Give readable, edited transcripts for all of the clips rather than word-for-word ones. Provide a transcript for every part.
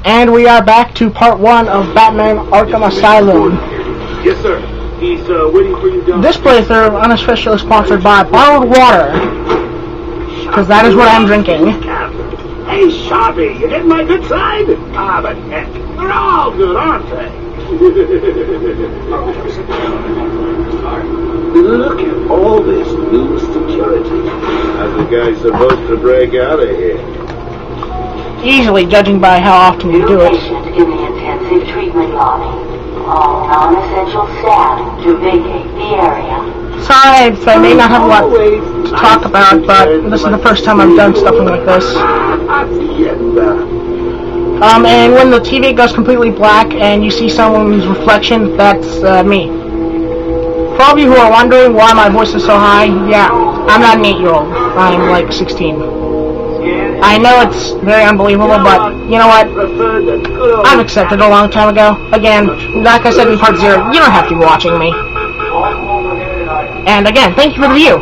And we are back to part 1 of Batman Arkham Asylum. Yes, sir. He's waiting for you down. This playthrough unofficially sponsored by bottled water, because that is what I'm drinking. Hey, Sharpie, you getting my good side? Ah, but heck, they're all good, aren't they? Look at all this new security. How's the guy supposed to break out of here? Easily, judging by how often you do it. Patient in the intensive treatment lobby. All non-essential staff to vacate the area. Sorry, I may not have a lot to talk about, but this is the first time I've done stuff like this. And when the TV goes completely black and you see someone's reflection, that's me. For all of you who are wondering why my voice is so high, yeah, I'm not an 8-year-old. I'm like 16. I know it's very unbelievable, but you know what? I've accepted a long time ago. Again, like I said in part 0, you don't have to be watching me. And again, thank you for the view.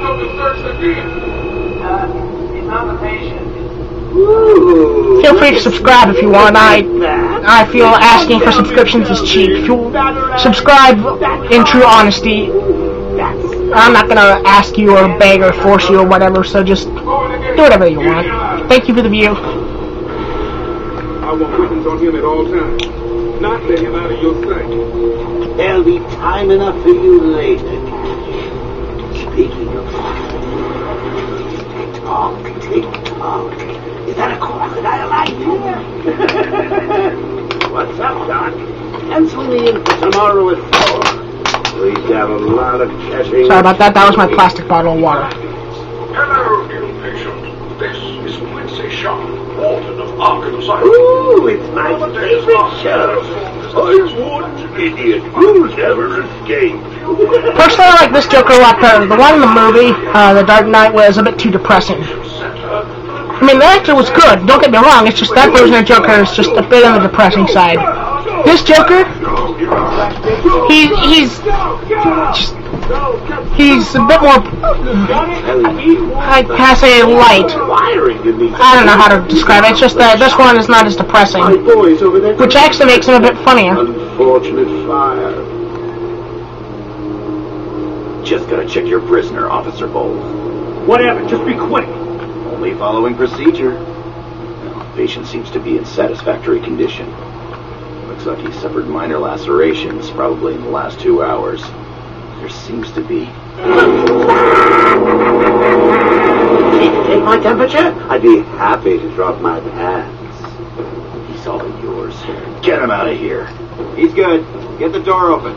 Feel free to subscribe if you want. I feel asking for subscriptions is cheap. If you subscribe in true honesty, I'm not gonna ask you or beg or force you or whatever, so just do whatever you want. Thank you for the view. I want weapons on him at all times. Not let him out of your sight. There'll be time enough for you later. Speaking of tick-tock. Is that a crocodile I hear? What's up, Doc? Pencil me in for tomorrow at 4. We've got a lot of cashing. Sorry about that. That was my plastic bottle of water. Hello, dear patient. This is Quincy Shaw, warden of Arkham Asylum. Ooh, it's my favorite show. I warned idiot. You'll never escape. Personally, I like this Joker a lot better. The one in the movie, The Dark Knight, was a bit too depressing. I mean, the actor was good, don't get me wrong, it's just that version of Joker is just a bit on the depressing side. This Joker, he's a bit more, I'd pass a light. I don't know how to describe it, it's just that this one is not as depressing, which actually makes him a bit funnier. Unfortunate fire. Just gotta check your prisoner, Officer Bowles. Whatever, just be quick. Only following procedure. Well, patient seems to be in satisfactory condition. Looks like he suffered minor lacerations, probably in the last 2 hours. There seems to be... Take my temperature? I'd be happy to drop my pants. He's all yours. Get him out of here. He's good. Get the door open.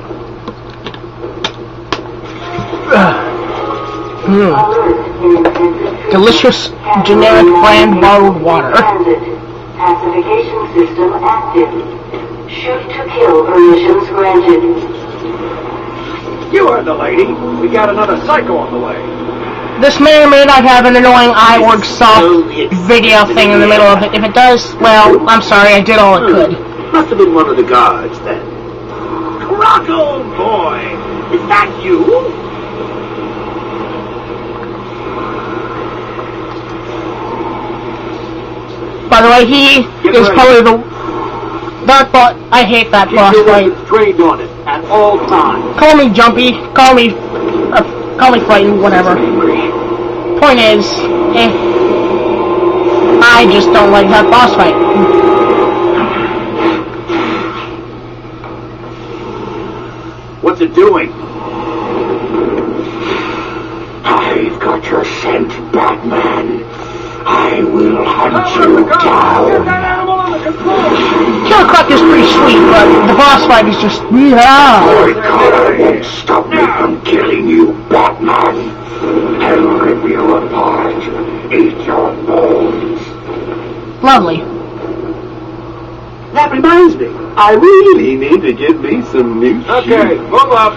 Delicious, generic, bland, bottled water. Pacification system active. Shoot to kill permissions granted. You heard the lady. We got another psycho on the way. This may or may not have an annoying iWork soft video thing in the middle of it. If it does, well, I'm sorry, I did all I could. Must have been one of the guards then. Croc, old boy. Is that you? By the way, he is probably that boss. I hate that boss fight. Trained on it at all times. Call me jumpy. Call me frightened. Whatever. Point is, I just don't like that boss fight. What's it doing? I've got your scent, Batman. I will hunt you down. Killer Croc is pretty sweet, but the boss fight is just yeah. My color won't stop me from killing you, Batman. I'll rip you apart. Eat your bones. Lovely. That reminds me. I really need to get me some new shoes. Okay, move up.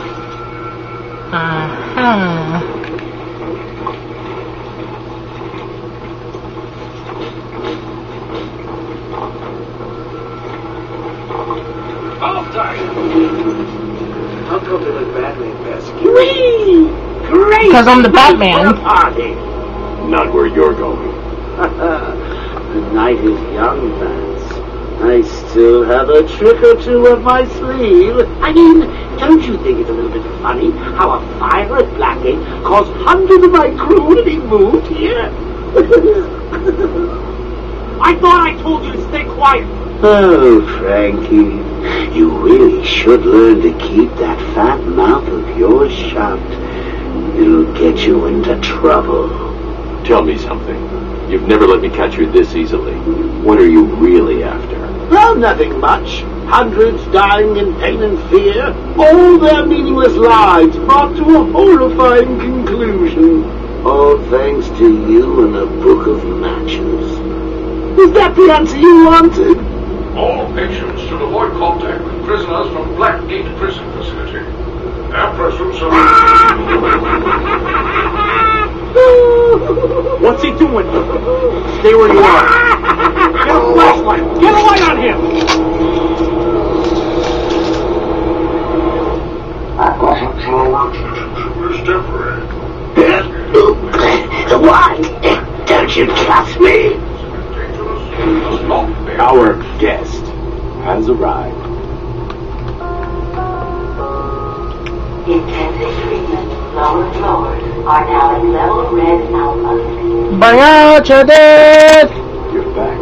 How come to the Batman best? Great! Because I'm the Batman. Party. Not where you're going. The night is young, Vance. I still have a trick or two up my sleeve. I mean, don't you think it's a little bit funny how a fire at Blackgate caused hundreds of my crew to be moved here? I thought I told you to stay quiet. Oh, Frankie, you really should learn to keep that fat mouth of yours shut. It'll get you into trouble. Tell me something. You've never let me catch you this easily. What are you really after? Well, nothing much. Hundreds dying in pain and fear. All their meaningless lives brought to a horrifying conclusion. All thanks to you and a book of matches. Was that the answer you wanted? All patients should avoid contact with prisoners from Blackgate Prison Facility. Their presence What's he doing? Stay where you are. Get a flashlight. Get a light on him. is temporary. Why? Don't you trust me? Our guest has arrived. Intensive treatment, lower floors are now in level red alpha. Bring out your dead! You're back.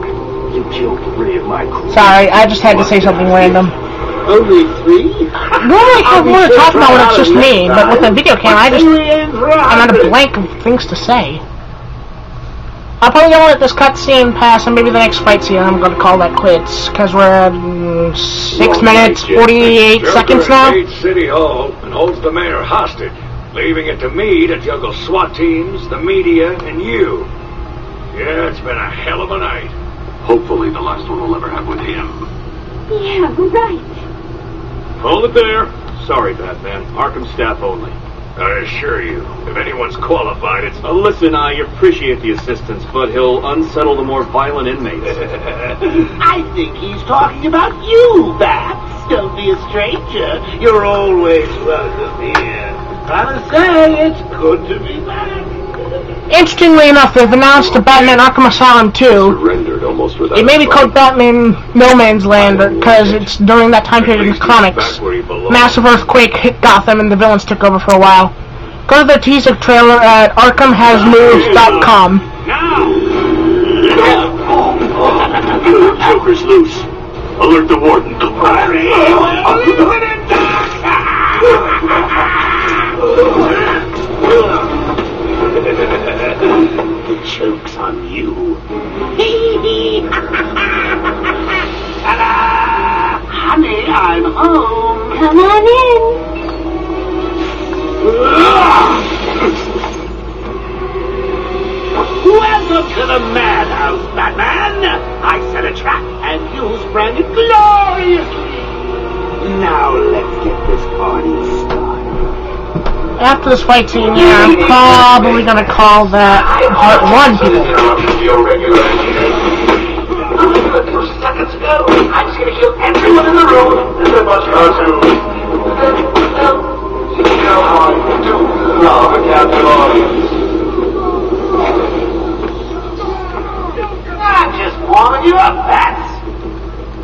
You killed 3 of my crew. Sorry, I just had to say something random. Only 3? Normally I have more to talk about when it's just me, but with the video camera, I'm at a blank of things to say. I'm probably gonna let this cutscene pass, and maybe the next fight scene I'm gonna call that quits, because we're at 6 minutes, 48 seconds now. Joker invades City Hall and holds the mayor hostage, leaving it to me to juggle SWAT teams, the media, and you. Yeah, it's been a hell of a night. Hopefully the last one we'll ever have with him. Yeah, right. Hold it there. Sorry, Batman. Arkham staff only. I assure you, if anyone's qualified, it's... Listen, I appreciate the assistance, but he'll unsettle the more violent inmates. I think he's talking about you, Bats. Don't be a stranger. You're always welcome here. Gotta say, it's good to be back. Interestingly enough, they've announced the Batman Arkham Asylum 2. Surrendered almost without It may be a called fight. Batman No Man's Land because it's during that time period in the comics. Back where he belongs. Massive earthquake hit Gotham and the villains took over for a while. Go to the teaser trailer at ArkhamHasMoves.com. Joker's loose. Alert the warden. The joke's on you. Ta-da! Honey, I'm home. Come on in. Welcome to the madhouse, Batman. I set a trap, and you sprang it gloriously. Now let's get this party started. After this fight scene, yeah, I'm probably gonna call that part 1, people. Seconds ago, I was gonna kill everyone in the room. There's a bunch of us who... You know how I do love a captive audience. I'm just warming you up, Bats.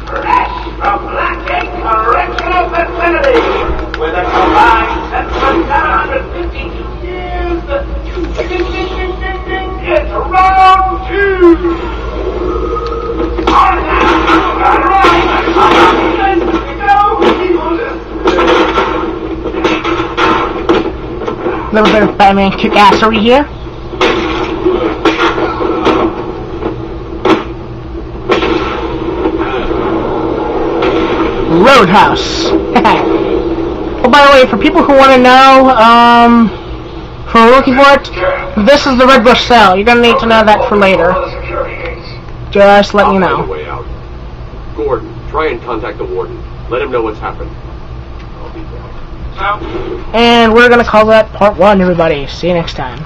Fresh from Blackgate Correctional Facility, with a combined sentence of 952 years. It's round 2. Little bit of Batman kick-assery here. Roadhouse. Oh, by the way, for people who want to know, who are looking for it, this is the Red Bush cell. You're gonna need to know that for later. Just let me know. Way out. Gordon, try and contact the warden. Let him know what's happened. I'll be back. And we're gonna call that part 1, everybody. See you next time.